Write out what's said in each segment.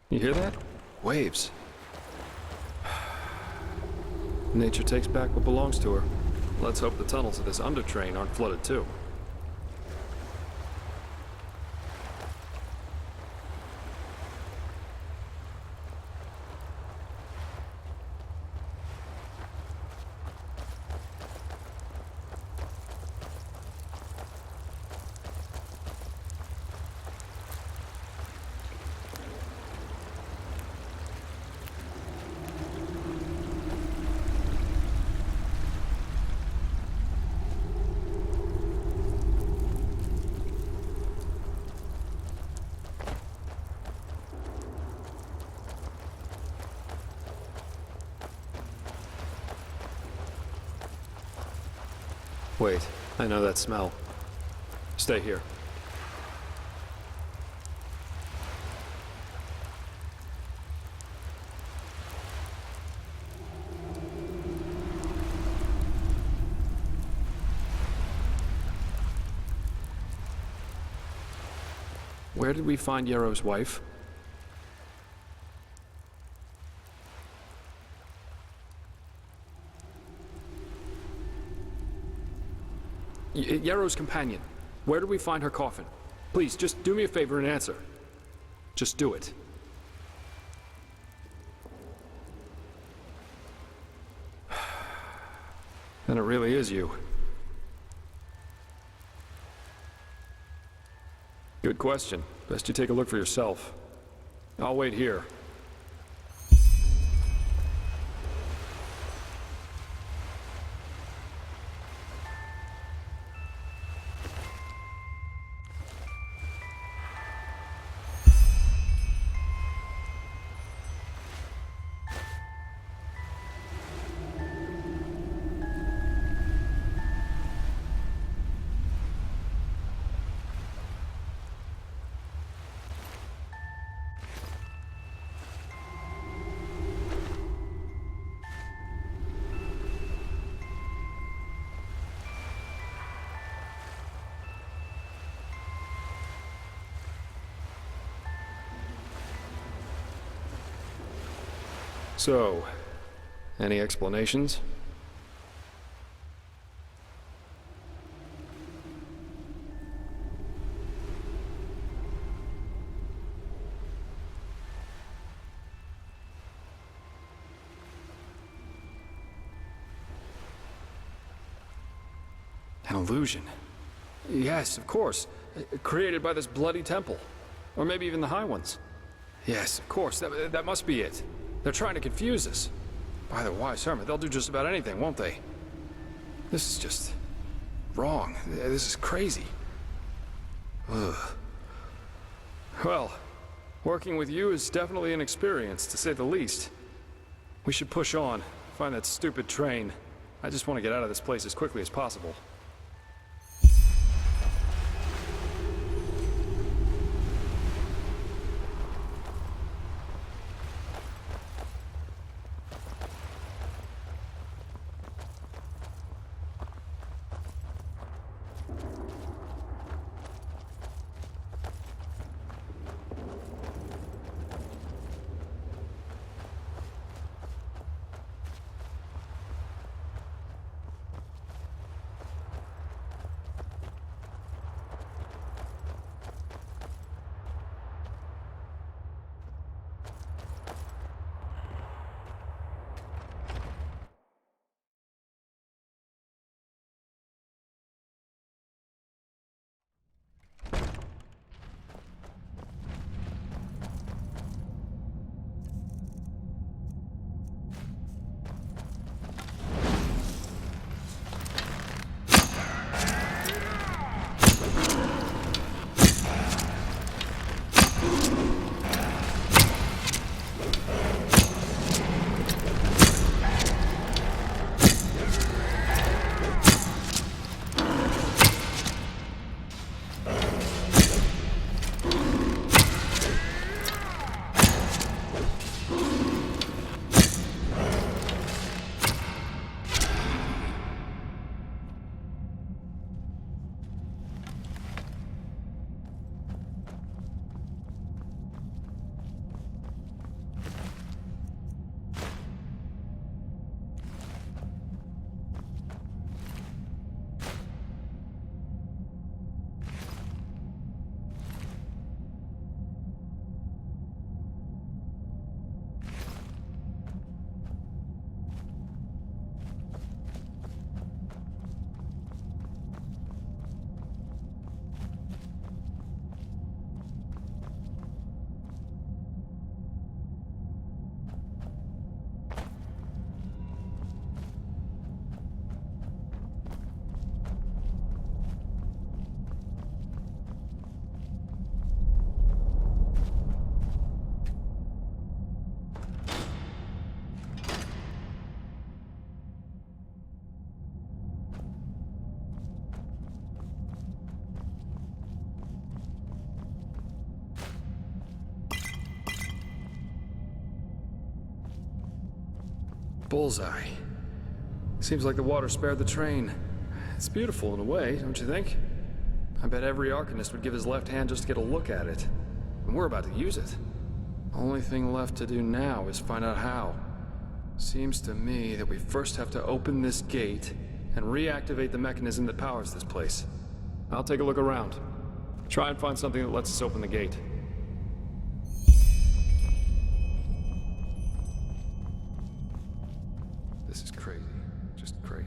You hear that? Waves. Nature takes back what belongs to her. Let's hope the tunnels of this undertrain aren't flooded too. Wait, I know that smell. Stay here. Where did we find Yarrow's wife? Yarrow's companion. Where did we find her coffin? Please, just do me a favor and answer. Just do it. Then it really is you. Good question. Best you take a look for yourself. I'll wait here. So, any explanations? An illusion. Yes, of course. Created by this bloody temple. Or maybe even the High Ones. Yes, of course. That must be it. They're trying to confuse us. By the wise hermit, they'll do just about anything, won't they? This is just wrong. This is crazy. Ugh. Well, working with you is definitely an experience, to say the least. We should push on, find that stupid train. I just want to get out of this place as quickly as possible. Bullseye. Seems like the water spared the train. It's beautiful in a way, don't you think? I bet every Arcanist would give his left hand just to get a look at it. And we're about to use it. Only thing left to do now is find out how. Seems to me that we first have to open this gate and reactivate the mechanism that powers this place. I'll take a look around. Try and find something that lets us open the gate. This is crazy. Just crazy.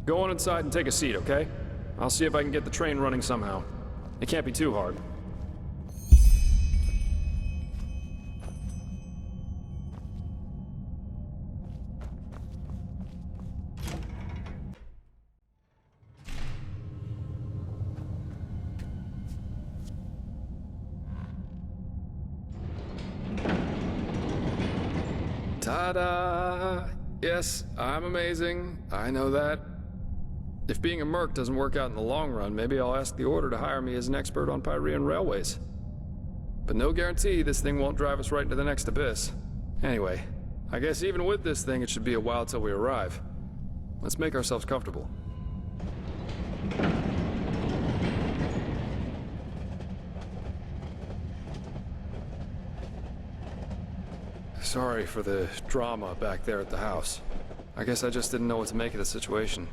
Go on inside and take a seat, okay? I'll see if I can get the train running somehow. It can't be too hard. Ta-da! Yes, I'm amazing. I know that. If being a merc doesn't work out in the long run, maybe I'll ask the Order to hire me as an expert on Pyrean railways. But no guarantee this thing won't drive us right into the next abyss. Anyway, I guess even with this thing, it should be a while till we arrive. Let's make ourselves comfortable. Sorry for the drama back there at the house. I guess I just didn't know what to make of the situation.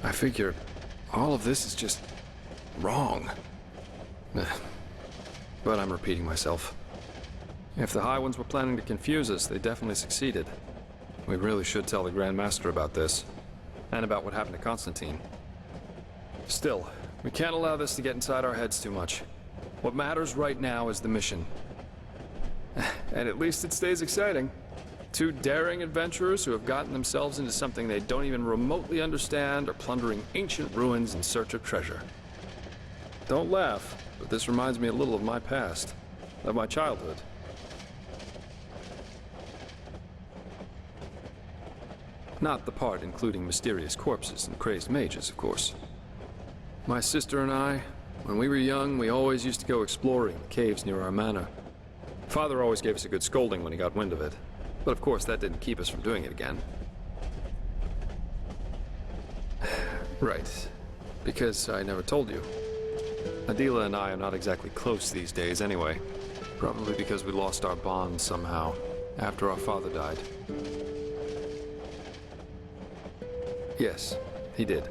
I figure all of this is just wrong. But I'm repeating myself. If the High Ones were planning to confuse us, they definitely succeeded. We really should tell the Grand Master about this, and about what happened to Constantine. Still, we can't allow this to get inside our heads too much. What matters right now is the mission. And at least it stays exciting. Two daring adventurers who have gotten themselves into something they don't even remotely understand are plundering ancient ruins in search of treasure. Don't laugh, but this reminds me a little of my past, of my childhood. Not the part including mysterious corpses and crazed mages, of course. My sister and I, when we were young, we always used to go exploring the caves near our manor. Father always gave us a good scolding when he got wind of it. But of course, that didn't keep us from doing it again. Right. Because I never told you. Adela and I are not exactly close these days anyway. Probably because we lost our bond somehow, after our father died. Yes, he did.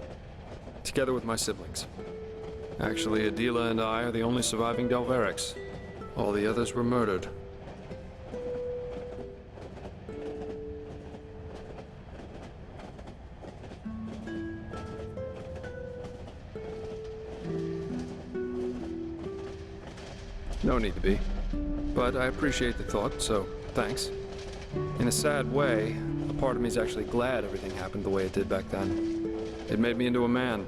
Together with my siblings. Actually, Adela and I are the only surviving Delverics. All the others were murdered. No need to be. But I appreciate the thought, so thanks. In a sad way, a part of me is actually glad everything happened the way it did back then. It made me into a man,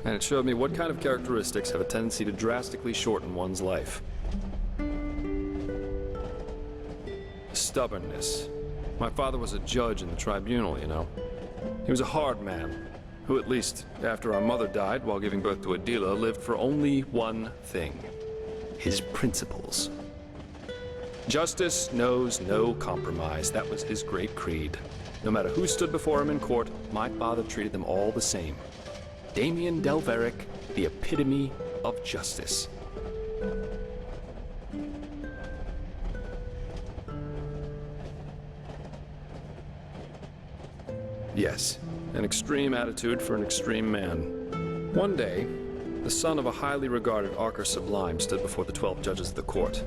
and it showed me what kind of characteristics have a tendency to drastically shorten one's life. Stubbornness. My father was a judge in the tribunal, you know. He was a hard man, who at least, after our mother died while giving birth to Adela, lived for only one thing. His principles. Justice knows no compromise. That was his great creed. No matter who stood before him in court, my father treated them all the same. Damien Delveric, the epitome of justice. Yes, an extreme attitude for an extreme man. One day, the son of a highly regarded Archer Sublime stood before the 12 judges of the court.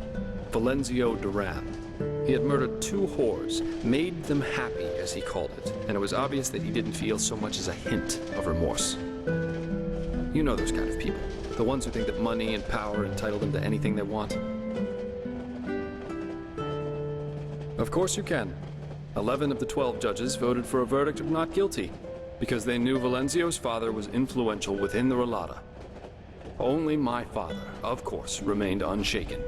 Valenzio Duran. He had murdered 2 whores, made them happy, as he called it, and it was obvious that he didn't feel so much as a hint of remorse. You know those kind of people, the ones who think that money and power entitle them to anything they want. Of course you can. 11 of the 12 judges voted for a verdict of not guilty, because they knew Valenzio's father was influential within the Relata. Only my father, of course, remained unshaken.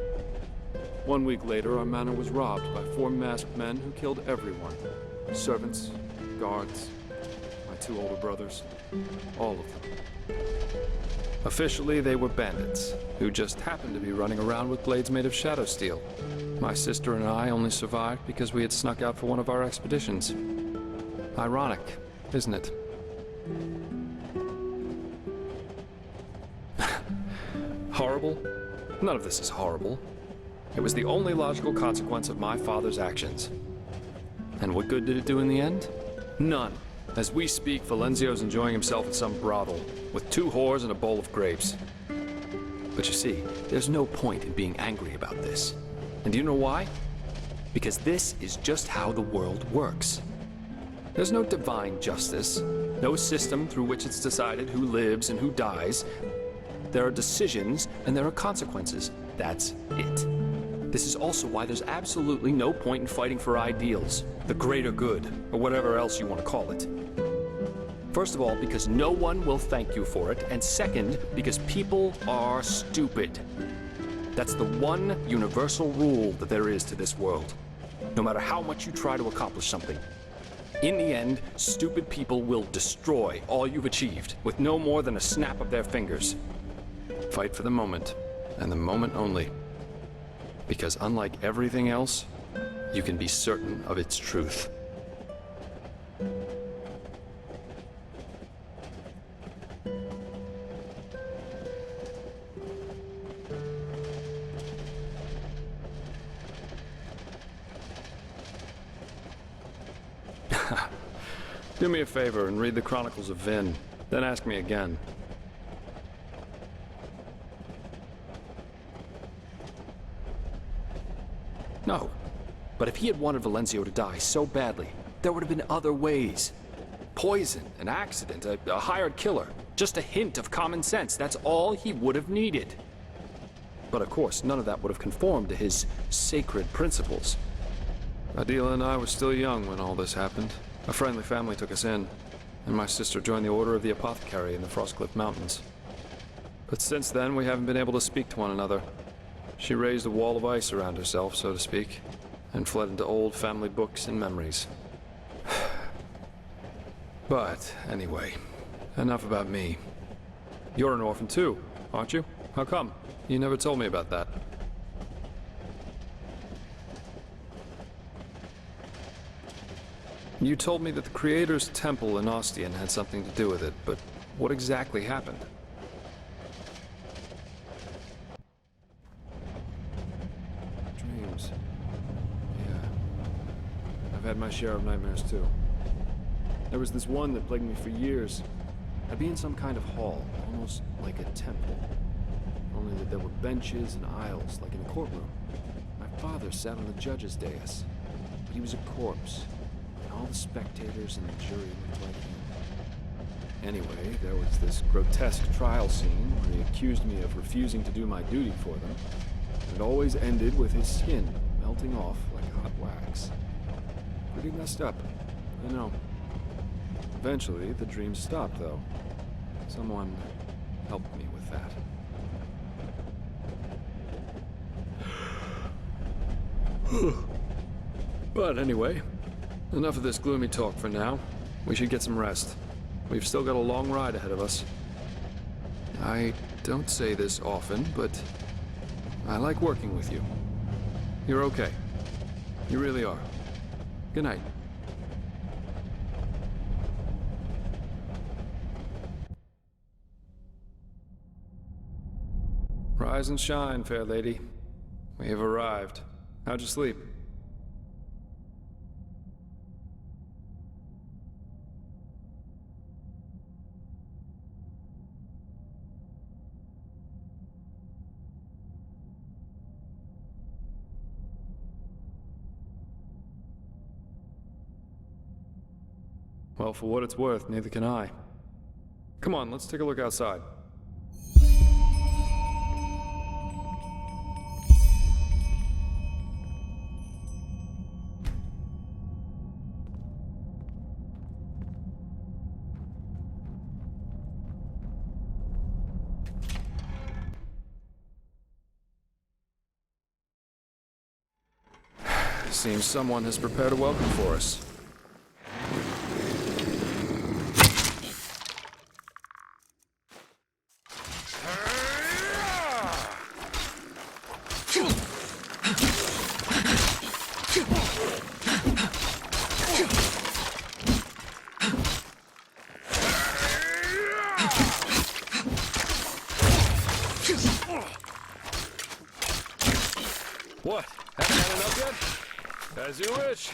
1 week later, our manor was robbed by 4 masked men who killed everyone. Servants, guards, my 2 older brothers, all of them. Officially, they were bandits, who just happened to be running around with blades made of shadow steel. My sister and I only survived because we had snuck out for one of our expeditions. Ironic, isn't it? Horrible? None of this is horrible. It was the only logical consequence of my father's actions. And what good did it do in the end? None. As we speak, Valenzio's enjoying himself in some brothel, with 2 whores and a bowl of grapes. But you see, there's no point in being angry about this. And do you know why? Because this is just how the world works. There's no divine justice, no system through which it's decided who lives and who dies. There are decisions and there are consequences. That's it. This is also why there's absolutely no point in fighting for ideals, the greater good, or whatever else you want to call it. First of all, because no one will thank you for it, and second, because people are stupid. That's the one universal rule that there is to this world. No matter how much you try to accomplish something, in the end, stupid people will destroy all you've achieved with no more than a snap of their fingers. Fight for the moment, and the moment only. Because unlike everything else, you can be certain of its truth. Do me a favor and read the Chronicles of Vin, then ask me again. No. But if he had wanted Valencio to die so badly, there would have been other ways. Poison, an accident, a hired killer. Just a hint of common sense. That's all he would have needed. But of course, none of that would have conformed to his sacred principles. Adela and I were still young when all this happened. A friendly family took us in, and my sister joined the Order of the Apothecary in the Frostcliff Mountains. But since then, we haven't been able to speak to one another. She raised a wall of ice around herself, so to speak, and fled into old family books and memories. But, anyway, enough about me. You're an orphan too, aren't you? How come? You never told me about that. You told me that the Creator's temple in Ostian had something to do with it, but what exactly happened? Dreams. Yeah. I've had my share of nightmares too. There was this one that plagued me for years. I'd be in some kind of hall, almost like a temple. Only that there were benches and aisles, like in a courtroom. My father sat on the judge's dais, but he was a corpse. All the spectators and the jury looked like him. Anyway, there was this grotesque trial scene where he accused me of refusing to do my duty for them. And it always ended with his skin melting off like hot wax. Pretty messed up, I know. Eventually, the dreams stopped, though. Someone helped me with that. But anyway, enough of this gloomy talk for now. We should get some rest. We've still got a long ride ahead of us. I don't say this often, but I like working with you. You're okay. You really are. Good night. Rise and shine, fair lady. We have arrived. How'd you sleep? Well, for what it's worth, neither can I. Come on, let's take a look outside. Seems someone has prepared a welcome for us. What? Haven't had enough yet? As you wish.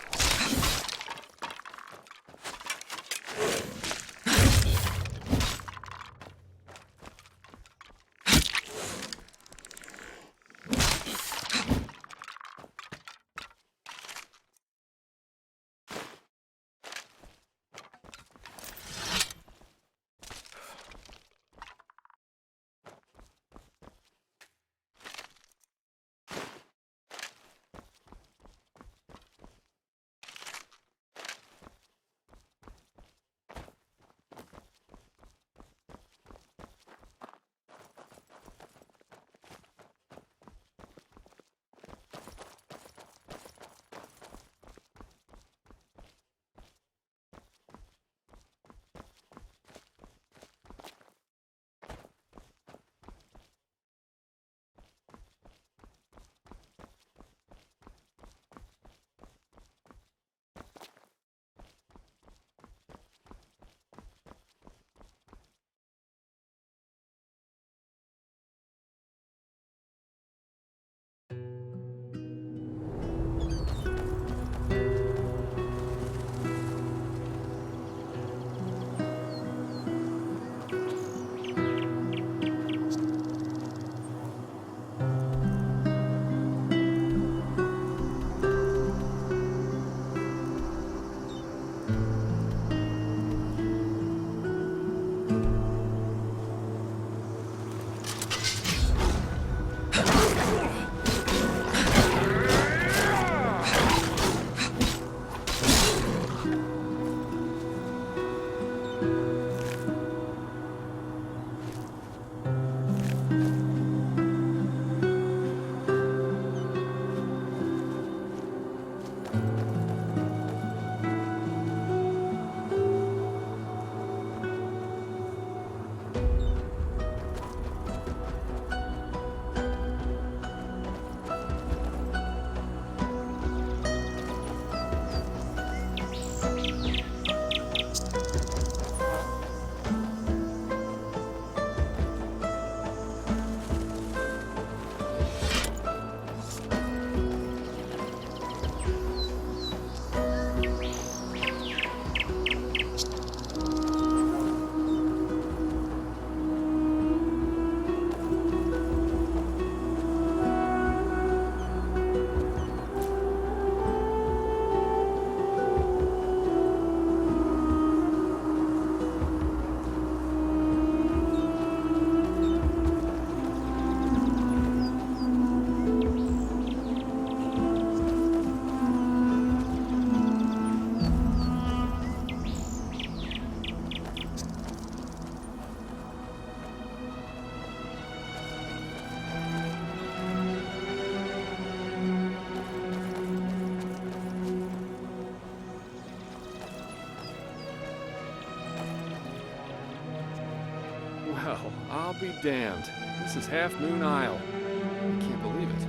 be damned. This is Half Moon Isle. I can't believe it.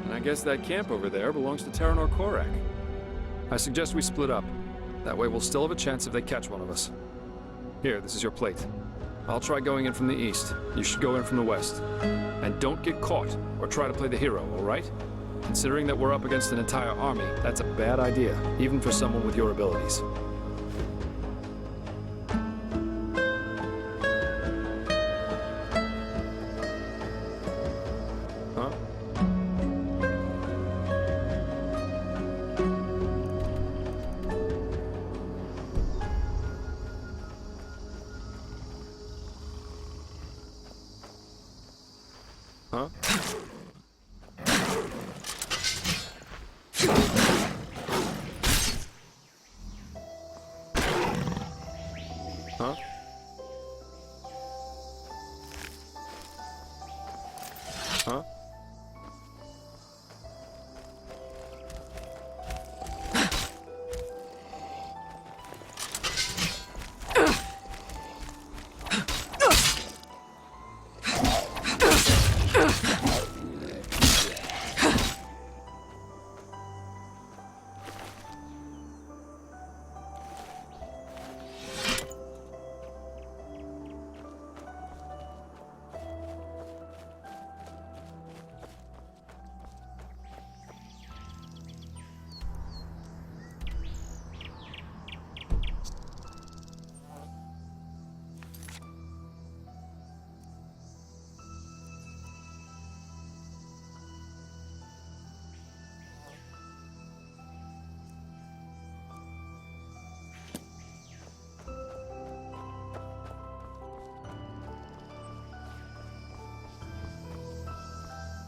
And I guess that camp over there belongs to Terranor Korak. I suggest we split up. That way we'll still have a chance if they catch one of us. Here, this is your plate. I'll try going in from the east. You should go in from the west. And don't get caught, or try to play the hero, all right? Considering that we're up against an entire army, that's a bad idea, even for someone with your abilities. Huh? Huh? Huh? Huh?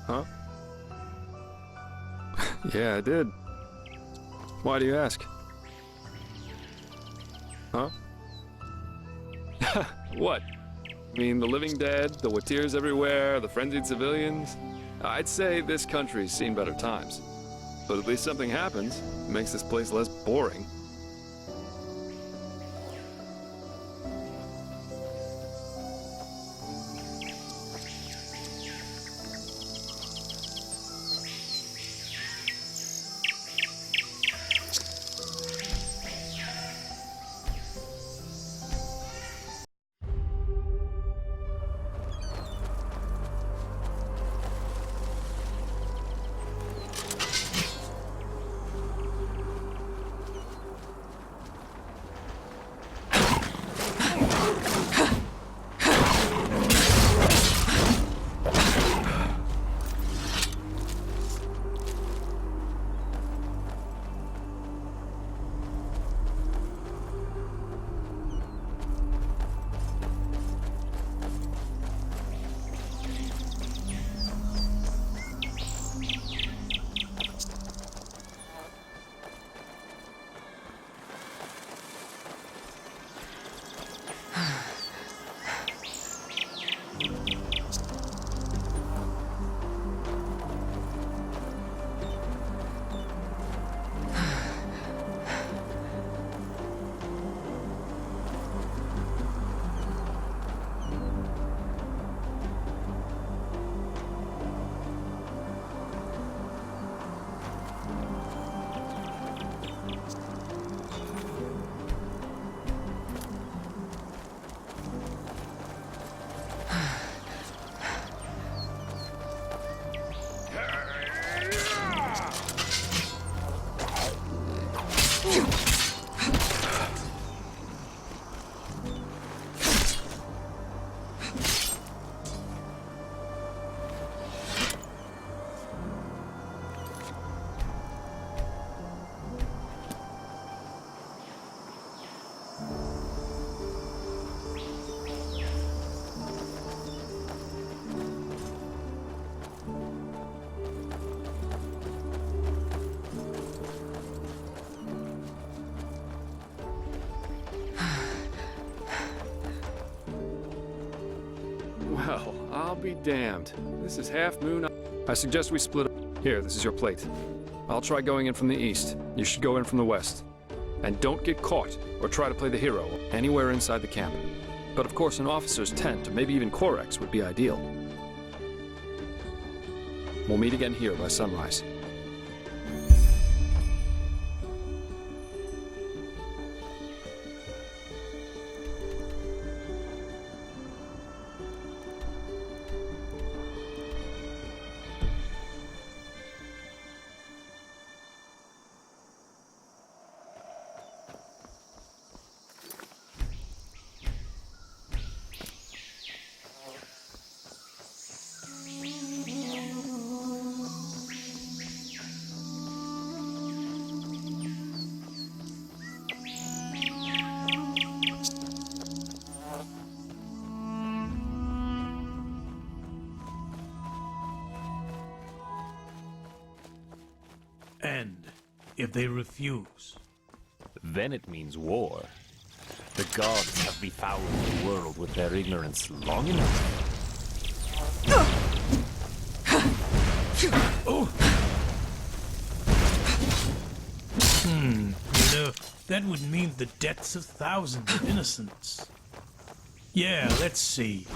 Huh? Yeah, I did. Why do you ask? Huh? What? I mean, the living dead, the Watirs everywhere, the frenzied civilians? I'd say this country's seen better times. But at least something happens. It makes this place less boring. Well, I'll be damned. This is Half Moon. I suggest we split up. Here, this is your plate. I'll try going in from the east. You should go in from the west. And don't get caught, or try to play the hero, anywhere inside the camp. But of course an officer's tent, or maybe even Corex, would be ideal. We'll meet again here by sunrise. And if they refuse? Then it means war. The gods have befouled the world with their ignorance long enough. That would mean the deaths of thousands of innocents. Yeah, let's see.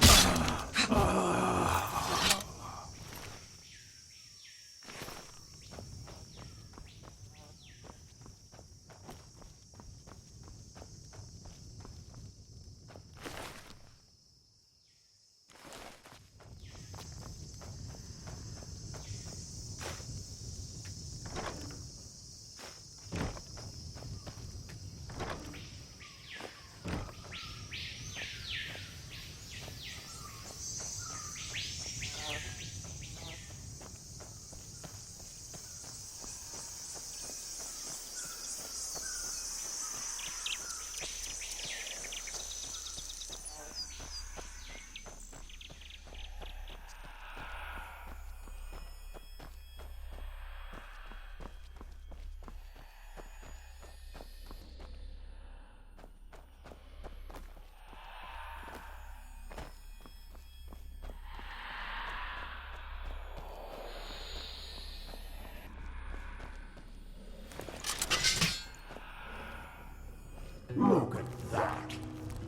Look at that.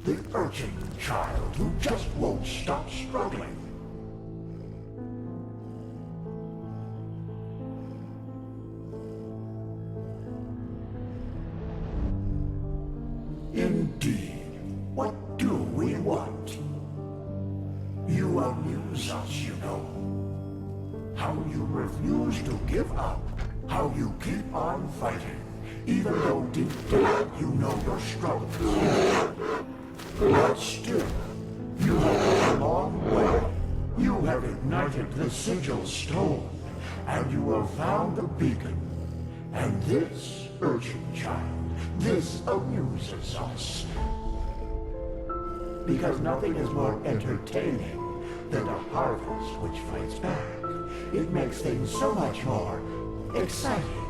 The urchin child who just won't stop struggling. Indeed. What do we want? You amuse us, you know. How you refuse to give up. How you keep on fighting. Even though deep down you know your struggles. But still, you have come a long way. You have ignited the sigil stone, and you have found the beacon. And this, urchin child, this amuses us. Because nothing is more entertaining than a harvest which fights back. It makes things so much more exciting.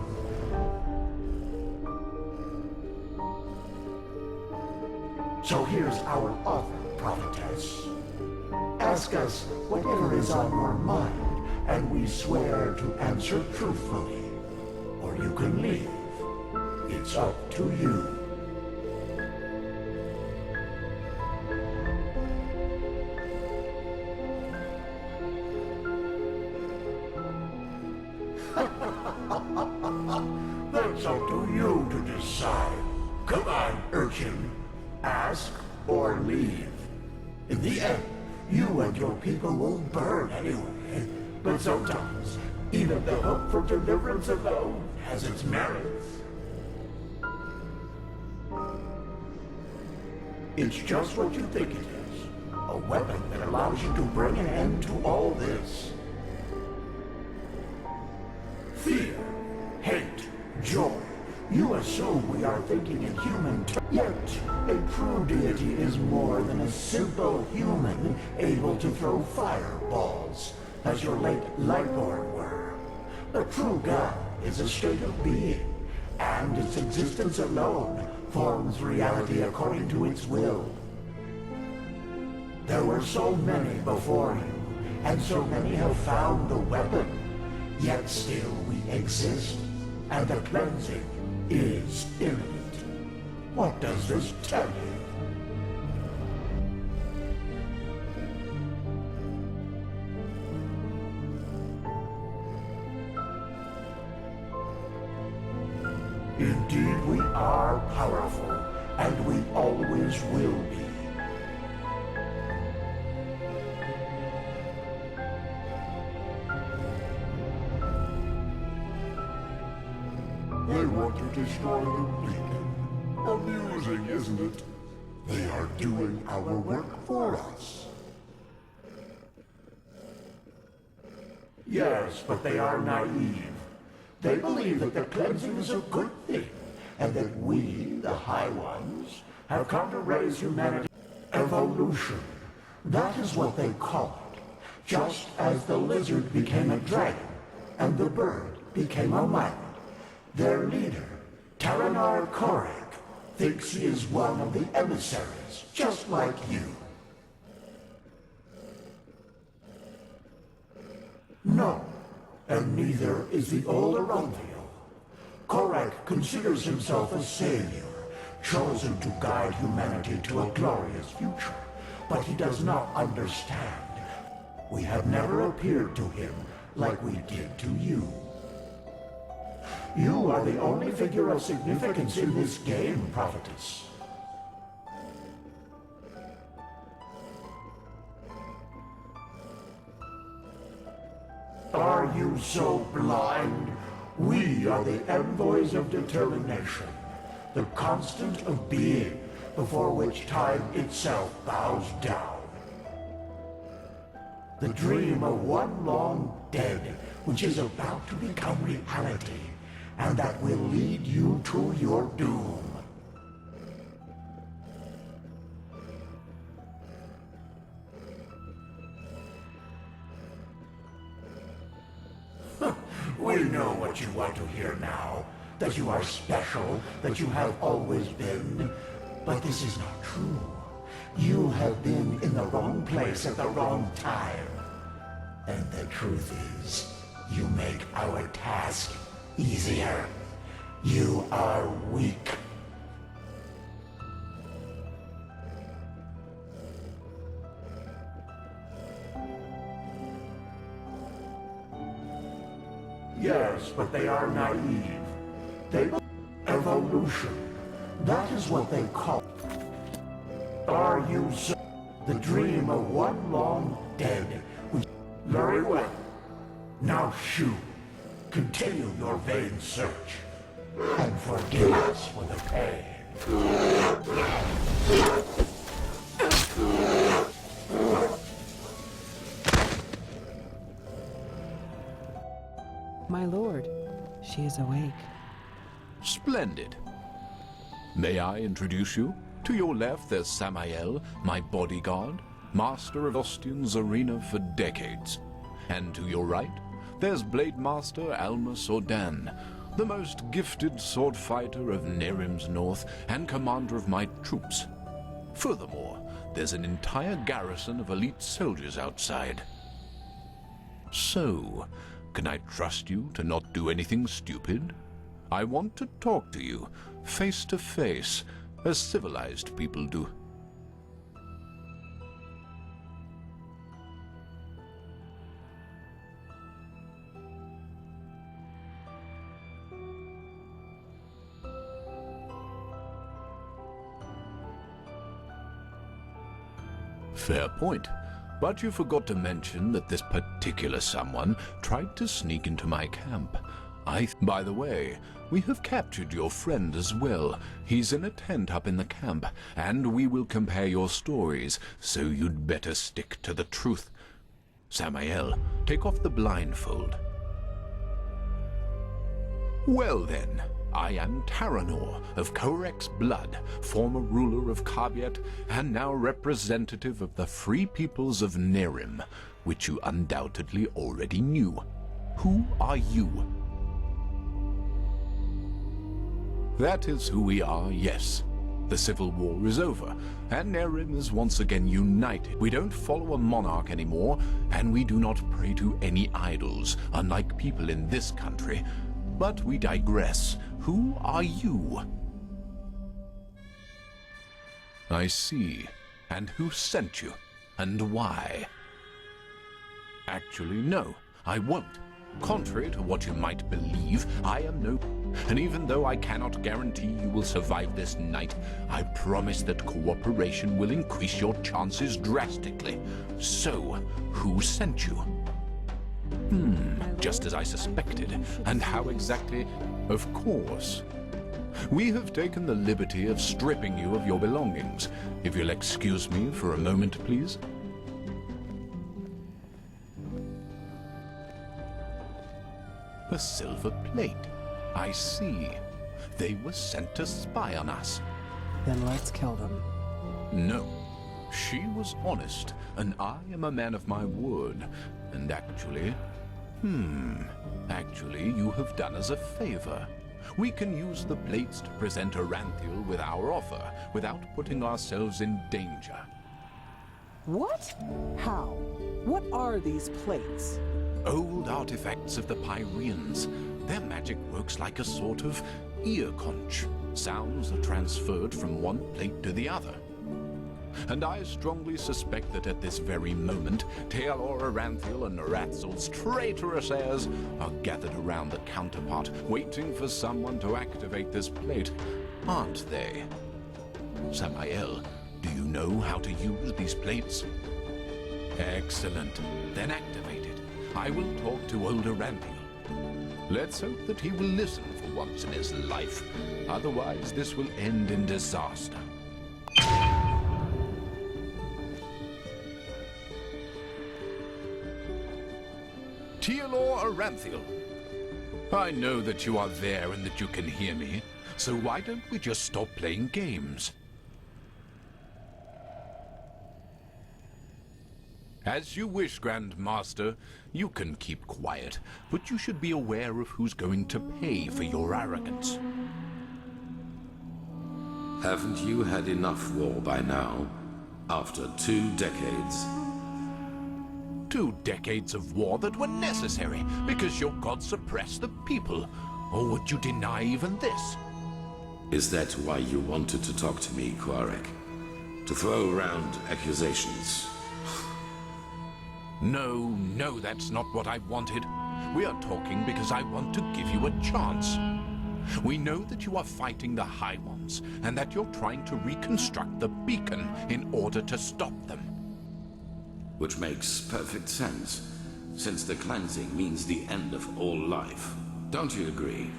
So here's our offer, prophetess. Ask us whatever is on your mind, and we swear to answer truthfully. Or you can leave. It's up to you. That's up to you to decide. Come on, urchin. Ask or leave. In the end, you and your people will burn anyway. But sometimes, even the hope for deliverance alone has its merits. It's just what you think it is. A weapon that allows you to bring an end to all this. Fear, hate, joy. You assume we are thinking in human terms. Yet, a true deity is more than a simple human able to throw fireballs, as your late Lightborn were. A true god is a state of being, and its existence alone forms reality according to its will. There were so many before you, and so many have found the weapon, yet still we exist, and the cleansing is imminent. What does this tell you? Indeed, we are powerful, and we always will be. They want to destroy the beacon. Amusing, isn't it? They are doing our work for us. Yes, but they are naive. They believe that the cleansing is a good thing, and that we, the High Ones, have come to raise humanity. Evolution. That is what they call it. Just as the lizard became a dragon, and the bird became a man. Their leader, Taranar Korek, thinks he is one of the emissaries, just like you. No, and neither is the old Aranthio. Korek considers himself a savior, chosen to guide humanity to a glorious future, but he does not understand. We have never appeared to him like we did to you. You are the only figure of significance in this game, Prophetess. Are you so blind? We are the envoys of determination, the constant of being, before which time itself bows down. The dream of one long dead, which is about to become reality, and that will lead you to your doom. We know what you want to hear now. That you are special, that you have always been. But this is not true. You have been in the wrong place at the wrong time. And the truth is, you make our task easier. You are weak. Yes, but they are naive. They evolution. That is what they call. Are you so? The dream of one long dead. Very well. Now shoot. Continue your vain search, and forgive us for the pain. My lord, she is awake. Splendid. May I introduce you? To your left, there's Samael, my bodyguard, master of Ostian's arena for decades. And to your right, there's Blade Master Almus Ordan, the most gifted sword fighter of Nerim's north and commander of my troops. Furthermore, there's an entire garrison of elite soldiers outside. So, can I trust you to not do anything stupid? I want to talk to you, face to face, as civilized people do. Fair point. But you forgot to mention that this particular someone tried to sneak into my camp. By the way, we have captured your friend as well. He's in a tent up in the camp, and we will compare your stories, so you'd better stick to the truth. Samael, take off the blindfold. Well then, I am Taranor of Korek's blood, former ruler of Kabiet, and now representative of the free peoples of Nerim, which you undoubtedly already knew. Who are you? That is who we are, yes. The civil war is over, and Nerim is once again united. We don't follow a monarch anymore, and we do not pray to any idols, unlike people in this country. But we digress. Who are you? I see. And who sent you? And why? Actually, no, I won't. Contrary to what you might believe, I am no... And even though I cannot guarantee you will survive this night, I promise that cooperation will increase your chances drastically. So, who sent you? Just as I suspected. And how exactly? Of course. We have taken the liberty of stripping you of your belongings. If you'll excuse me for a moment, please. A silver plate. I see. They were sent to spy on us. Then let's kill them. No. She was honest, and I am a man of my word. And actually, you have done us a favor. We can use the plates to present Aranthiel with our offer, without putting ourselves in danger. What? How? What are these plates? Old artifacts of the Pyreans. Their magic works like a sort of ear conch. Sounds are transferred from one plate to the other. And I strongly suspect that at this very moment, Taelor Aranthiel and Ratzel's traitorous heirs are gathered around the counterpart, waiting for someone to activate this plate, aren't they? Samael, do you know how to use these plates? Excellent. Then activate it. I will talk to old Aranthiel. Let's hope that he will listen for once in his life. Otherwise, this will end in disaster. Taelor Aranthiel. I know that you are there and that you can hear me, so why don't we just stop playing games? As you wish, Grand Master. You can keep quiet, but you should be aware of who's going to pay for your arrogance. Haven't you had enough war by now? After 2 decades? 2 decades of war that were necessary because your god suppressed the people. Or would you deny even this? Is that why you wanted to talk to me, Quarek? To throw around accusations? No, that's not what I wanted. We are talking because I want to give you a chance. We know that you are fighting the High Ones, and that you're trying to reconstruct the beacon in order to stop them. Which makes perfect sense, since the cleansing means the end of all life. Don't you agree?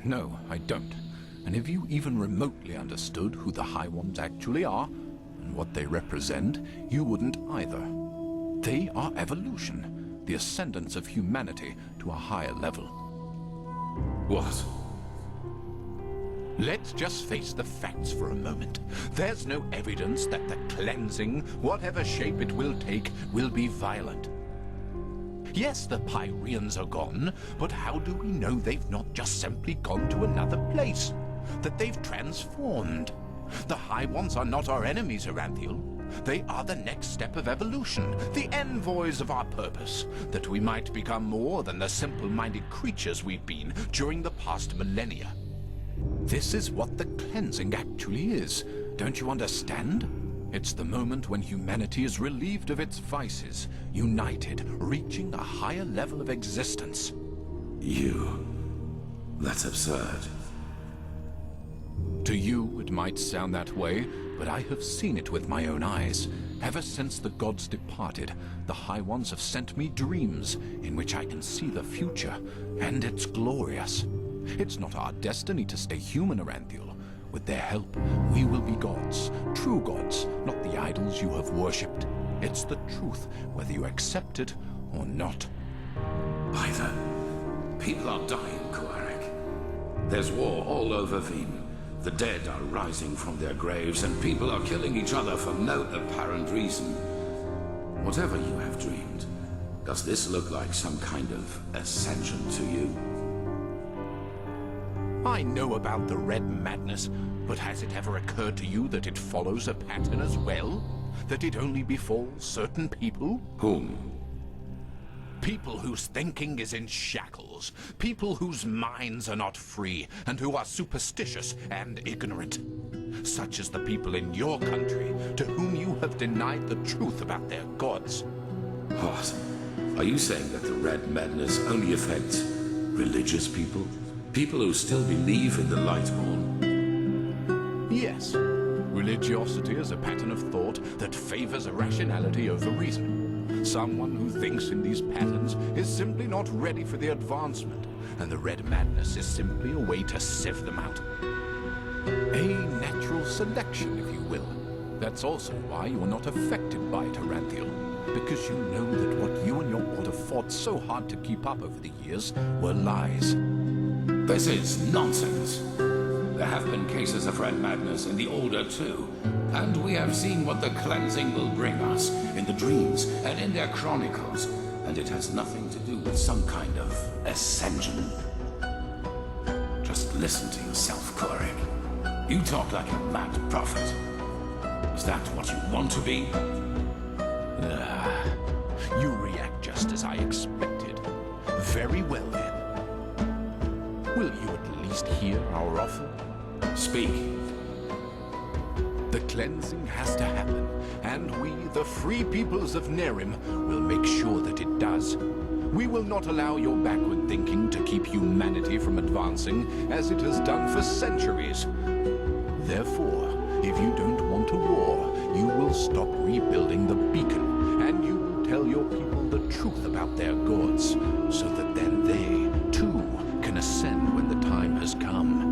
No, I don't. And if you even remotely understood who the High Ones actually are, and what they represent, you wouldn't either. They are evolution, the ascendance of humanity to a higher level. What? Let's just face the facts for a moment. There's no evidence that the cleansing, whatever shape it will take, will be violent. Yes, the Pyreans are gone, but how do we know they've not just simply gone to another place? That they've transformed? The High Ones are not our enemies, Aranthiel. They are the next step of evolution, the envoys of our purpose, that we might become more than the simple-minded creatures we've been during the past millennia. This is what the cleansing actually is. Don't you understand? It's the moment when humanity is relieved of its vices, united, reaching a higher level of existence. That's absurd. To you, it might sound that way, but I have seen it with my own eyes. Ever since the gods departed, the High Ones have sent me dreams in which I can see the future, and it's glorious. It's not our destiny to stay human, Aranthiel. With their help, we will be gods, true gods, not the idols you have worshipped. It's the truth, whether you accept it or not. Either. People are dying, Quarek. There's war all over Veen. The dead are rising from their graves, and people are killing each other for no apparent reason. Whatever you have dreamed, does this look like some kind of ascension to you? I know about the red madness, but has it ever occurred to you that it follows a pattern as well? That it only befalls certain people? Whom? People whose thinking is in shackles. People whose minds are not free, and who are superstitious and ignorant. Such as the people in your country, to whom you have denied the truth about their gods. What? Are you saying that the red madness only affects Religious people? People who still believe in the Lightborn? Yes. Religiosity is a pattern of thought that favors rationality over reason. Someone who thinks in these patterns is simply not ready for the advancement, and the Red Madness is simply a way to sieve them out. A natural selection, if you will. That's also why you are not affected by Taranthiel, because you know that what you and your order fought so hard to keep up over the years were lies. This is nonsense. There have been cases of Red Madness in the Order too, and we have seen what the cleansing will bring us in the dreams and in their chronicles, and it has nothing to do with some kind of ascension. Just listen to yourself, Korik. You talk like a mad prophet. Is that what you want to be? You react just as I expected. Very well then. Will you at least hear our offer? Speak. The cleansing has to happen, and we, the free peoples of Nerim, will make sure that it does. We will not allow your backward thinking to keep humanity from advancing, as it has done for centuries. Therefore, if you don't want a war, you will stop rebuilding the beacon, and you will tell your people the truth about their gods, so that then they, too, can ascend when the time has come.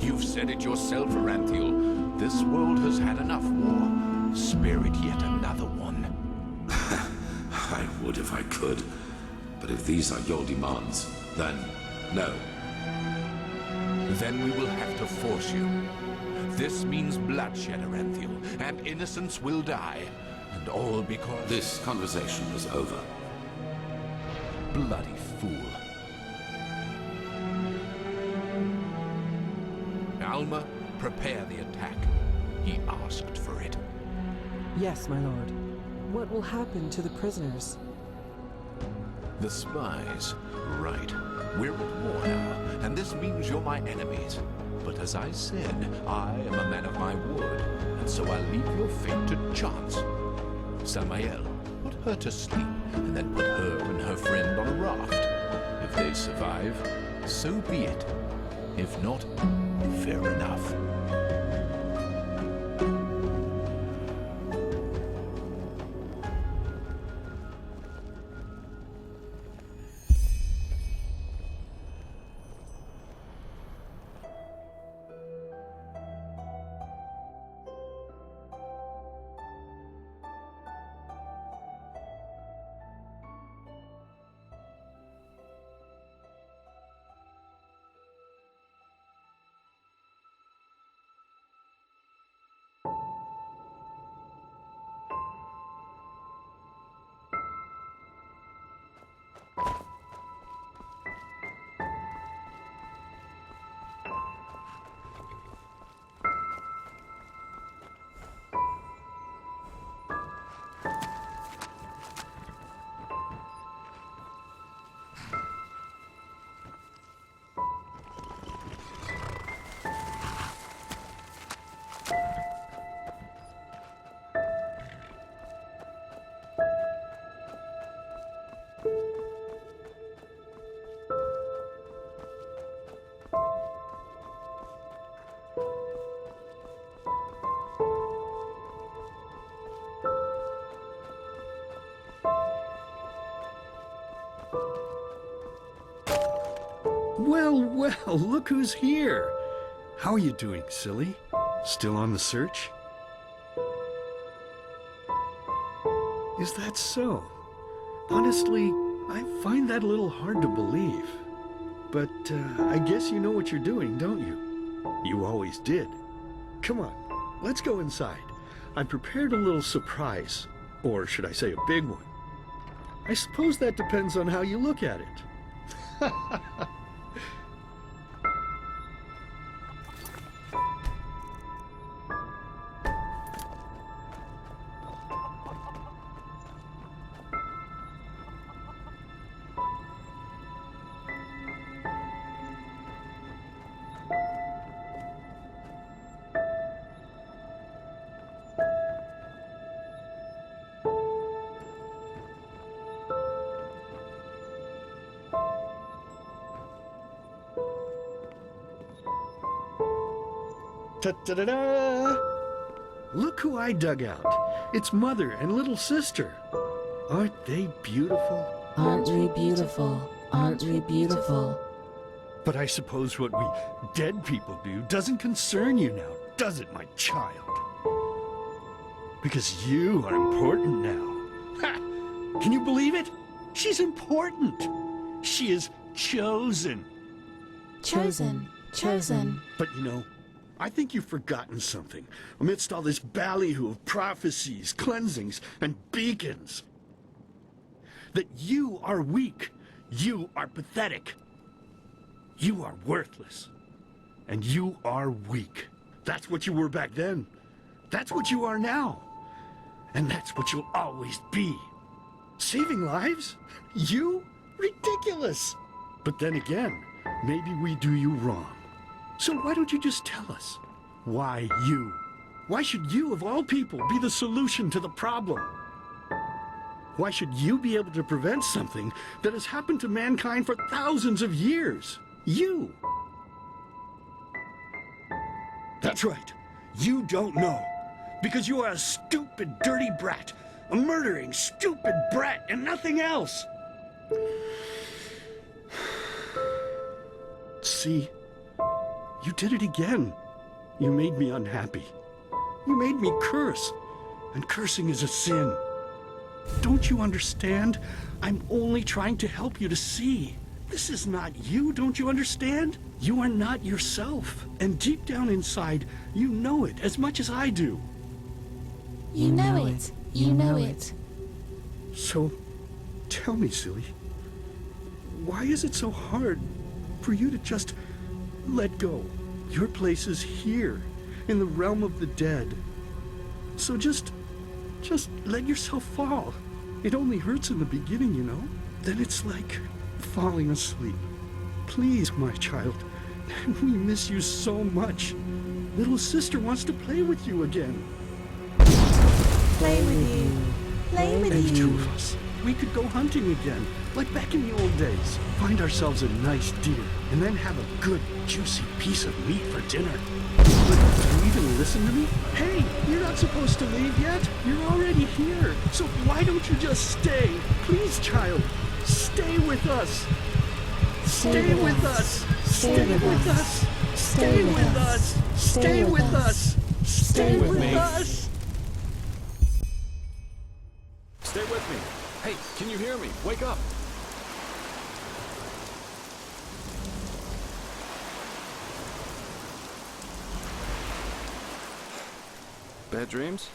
You've said it yourself, Aranthiel. This world has had enough war. Spare it yet another one. I would if I could. But if these are your demands, then no. Then we will have to force you. This means bloodshed, Aranthiel, and innocents will die. And all because... This conversation is over. Bloody fool. Alma, prepare the attack. He asked for it. Yes, my lord. What will happen to the prisoners? The spies. Right. We're at war now, and this means you're my enemies. But as I said, I am a man of my word, and so I'll leave your fate to chance. Samael, put her to sleep, and then put her and her friend on a raft. If they survive, so be it. If not, fair enough. Well, well, look who's here. How are you doing, silly? Still on the search? Is that so? Honestly, I find that a little hard to believe. But I guess you know what you're doing, don't you? You always did. Come on, let's go inside. I prepared a little surprise. Or should I say a big one? I suppose that depends on how you look at it. Ta-da-da-da! Look who I dug out. It's Mother and little sister. Aren't they beautiful? Aren't we beautiful? Aren't we beautiful? But I suppose what we dead people do doesn't concern you now, does it, my child? Because you are important now. Ha! Can you believe it? She's important. She is chosen. Chosen. Chosen. But you know, I think you've forgotten something amidst all this ballyhoo of prophecies, cleansings, and beacons. That you are weak. You are pathetic. You are worthless. And you are weak. That's what you were back then. That's what you are now. And that's what you'll always be. Saving lives? You? Ridiculous! But then again, maybe we do you wrong. So why don't you just tell us? Why you? Why should you, of all people, be the solution to the problem? Why should you be able to prevent something that has happened to mankind for thousands of years? You! That's right. You don't know. Because you are a stupid, dirty brat. A murdering, stupid brat and nothing else. See? You did it again. You made me unhappy. You made me curse. And cursing is a sin. Don't you understand? I'm only trying to help you to see. This is not you, don't you understand? You are not yourself. And deep down inside, you know it as much as I do. You know it. You know it. So, tell me, silly, why is it so hard for you to just let go? Your place is here, in the realm of the dead. So just let yourself fall. It only hurts in the beginning, you know? Then it's like falling asleep. Please, my child, we miss you so much. Little sister wants to play with you again. Play with you. Play with And you. two of us, we could go hunting again, like back in the old days. Find ourselves a nice deer, and then have a good, juicy piece of meat for dinner. But do you even listen to me? Hey, you're not supposed to leave yet. You're already here. So why don't you just stay? Please, child, stay with us. Stay with us. Stay with us. Stay with us. Stay with us. Stay with us. Stay with me. Hey, can you hear me? Wake up. Bad dreams?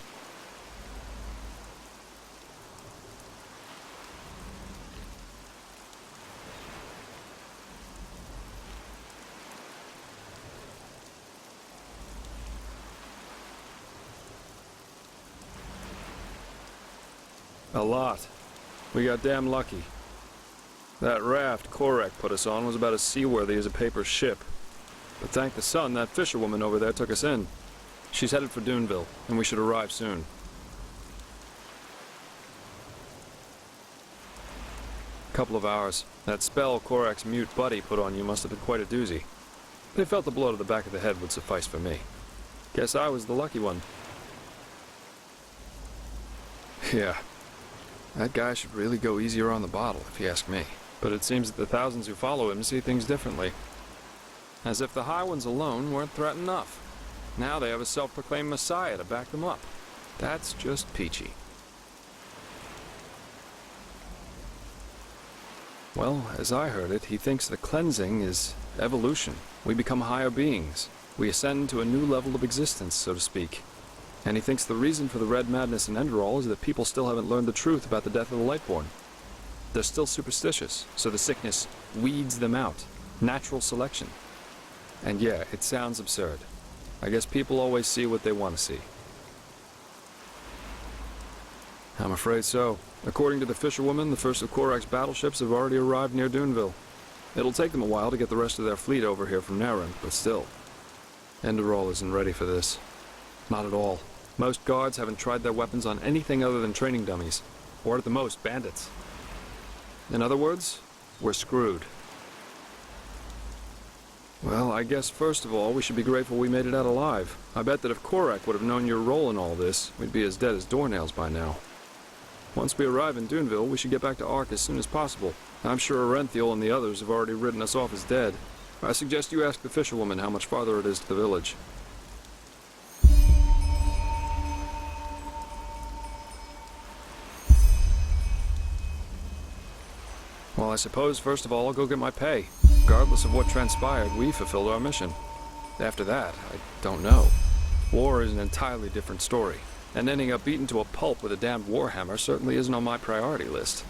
A lot. We got damn lucky. That raft Korek put us on was about as seaworthy as a paper ship. But thank the sun, that fisherwoman over there took us in. She's headed for Duneville, and we should arrive soon. Couple of hours. That spell Korek's mute buddy put on you must have been quite a doozy. They felt the blow to the back of the head would suffice for me. Guess I was the lucky one. Yeah. That guy should really go easier on the bottle, if you ask me. But it seems that the thousands who follow him see things differently. As if the high ones alone weren't threat enough. Now they have a self-proclaimed messiah to back them up. That's just peachy. Well, as I heard it, he thinks the cleansing is evolution. We become higher beings. We ascend to a new level of existence, so to speak. And he thinks the reason for the red madness in Enderal is that people still haven't learned the truth about the death of the Lightborn. They're still superstitious, so the sickness weeds them out. Natural selection. And yeah, it sounds absurd. I guess people always see what they want to see. I'm afraid so. According to the fisherwoman, the first of Korak's battleships have already arrived near Duneville. It'll take them a while to get the rest of their fleet over here from Naryn, but still. Enderal isn't ready for this. Not at all. Most guards haven't tried their weapons on anything other than training dummies, or at the most, bandits. In other words, we're screwed. Well, I guess first of all, we should be grateful we made it out alive. I bet that if Korak would have known your role in all this, we'd be as dead as doornails by now. Once we arrive in Duneville, we should get back to Ark as soon as possible. I'm sure Arenthiel and the others have already written us off as dead. I suggest you ask the fisherwoman how much farther it is to the village. Well, I suppose, first of all, I'll go get my pay. Regardless of what transpired, we fulfilled our mission. After that, I don't know. War is an entirely different story, and ending up beaten to a pulp with a damned warhammer certainly isn't on my priority list.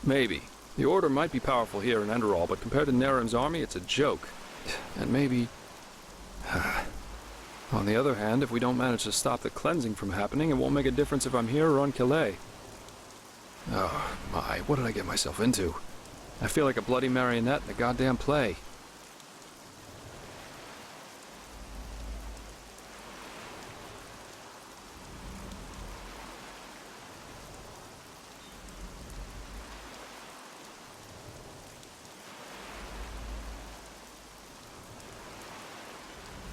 Maybe. The Order might be powerful here in Enderal, but compared to Nerim's army, it's a joke. And maybe... On the other hand, if we don't manage to stop the cleansing from happening, it won't make a difference if I'm here or on Calais. Oh, my, what did I get myself into? I feel like a bloody marionette in a goddamn play.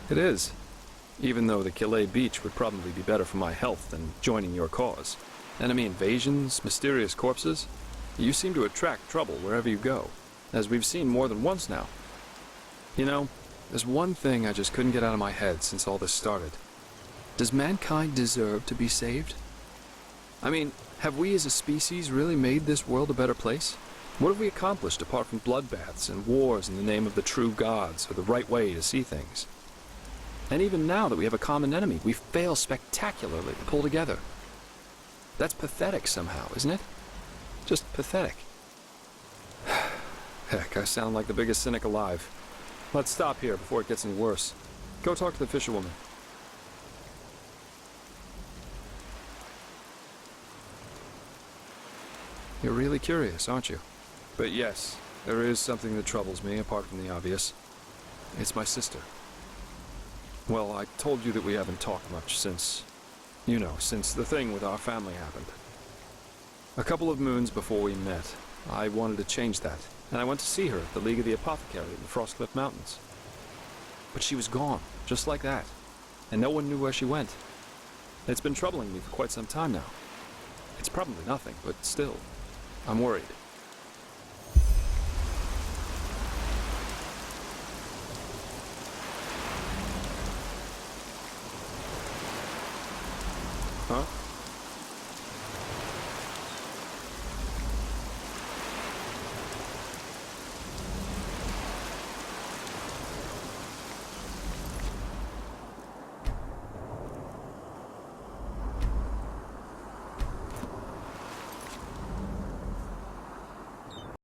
It is. Even though the Calais beach would probably be better for my health than joining your cause. Enemy invasions, mysterious corpses. You seem to attract trouble wherever you go, as we've seen more than once now. You know, there's one thing I just couldn't get out of my head since all this started. Does mankind deserve to be saved? I mean, have we as a species really made this world a better place? What have we accomplished apart from bloodbaths and wars in the name of the true gods or the right way to see things? And even now that we have a common enemy, we fail spectacularly to pull together. That's pathetic somehow, isn't it? Just pathetic. Heck, I sound like the biggest cynic alive. Let's stop here before it gets any worse. Go talk to the fisherwoman. You're really curious, aren't you? But yes, there is something that troubles me apart from the obvious. It's my sister. Well, I told you that we haven't talked much since, you know, since the thing with our family happened. A couple of moons before we met, I wanted to change that, and I went to see her at the League of the Apothecary in the Frostcliff Mountains. But she was gone, just like that, and no one knew where she went. It's been troubling me for quite some time now. It's probably nothing, but still, I'm worried. Huh?